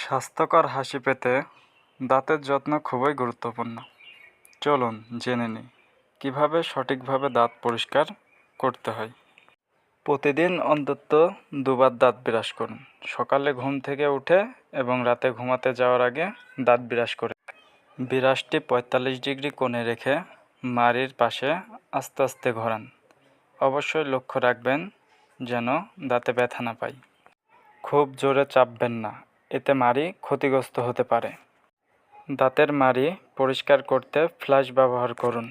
স্বাস্থ্যকর হাসি পেতে দাঁতের যত্ন খুবই গুরুত্বপূর্ণ। চলুন জেনে নিই কীভাবে সঠিকভাবে দাঁত পরিষ্কার করতে হয়। প্রতিদিন অন্তত দুবার দাঁত ব্রাশ করুন। সকালে ঘুম থেকে উঠে এবং রাতে ঘুমাতে যাওয়ার আগে দাঁত ব্রাশ করে ব্রাশটি ৪৫ ডিগ্রি কোণে রেখে মাড়ির পাশে আস্তে আস্তে ঘোরান। অবশ্যই লক্ষ্য রাখবেন যেন দাঁতে ব্যথা না পায়। খুব জোরে চাপবেন না, এতে মাড়ি ক্ষতিগ্রস্ত হতে পারে। দাঁতের মাড়ি পরিষ্কার করতে ফ্লাশ ব্যবহার করুন।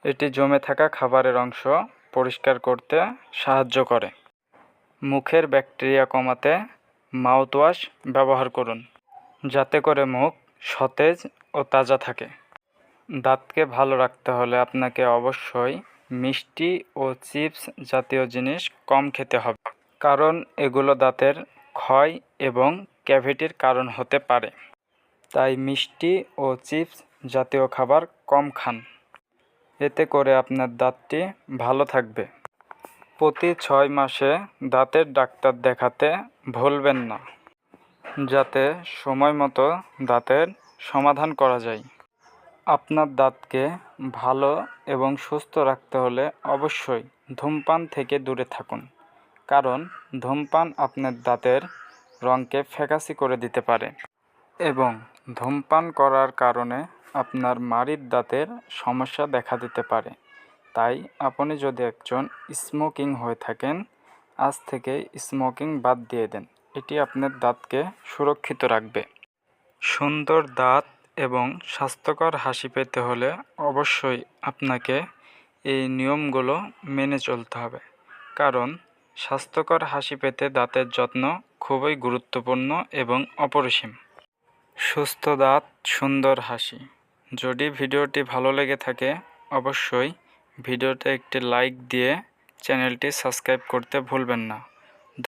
এটি জমে থাকা খাবারের অংশ পরিষ্কার করতে সাহায্য করে। মুখের ব্যাকটেরিয়া কমাতে মাউথওয়াশ ব্যবহার করুন, যাতে করে মুখ সতেজ ও তাজা থাকে। দাঁতকে ভালো রাখতে হলে আপনাকে অবশ্যই মিষ্টি ও চিপস জাতীয় জিনিস কম খেতে হবে, কারণ এগুলো দাঁতের ক্ষয় এবং ক্যাভিটির কারণ হতে পারে। তাই মিষ্টি ও চিপস জাতীয় খাবার কম খান, এতে করে আপনার দাঁতটি ভালো থাকবে। প্রতি ৬ মাসে দাঁতের ডাক্তার দেখাতে ভুলবেন না, যাতে সময় মতো দাঁতের সমাধান করা যায়। আপনার দাঁতকে ভালো এবং সুস্থ রাখতে হলে অবশ্যই ধূমপান থেকে দূরে থাকুন, কারণ ধূমপান আপনার দাঁতের রঙকে ফ্যাকাশে করে দিতে পারে এবং ধূমপান করার কারণে আপনার মাড়ির দাঁতের সমস্যা দেখা দিতে পারে। তাই আপনি যদি একজন স্মোকিং হয়ে থাকেন, আজ থেকে স্মোকিং বাদ দিয়ে দেন। এটি আপনার দাঁতকে সুরক্ষিত রাখবে। সুন্দর দাঁত এবং স্বাস্থ্যকর হাসি পেতে হলে অবশ্যই আপনাকে এই নিয়মগুলো মেনে চলতে হবে, কারণ স্বাস্থ্যকর হাসি পেতে দাঁতের যত্ন খুবই গুরুত্বপূর্ণ এবং অপরিসীম। সুস্থ দাঁত, সুন্দর হাসি। যদি ভিডিওটি ভালো লেগে থাকে অবশ্যই ভিডিওতে একটি লাইক দিয়ে চ্যানেলটি সাবস্ক্রাইব করতে ভুলবেন না।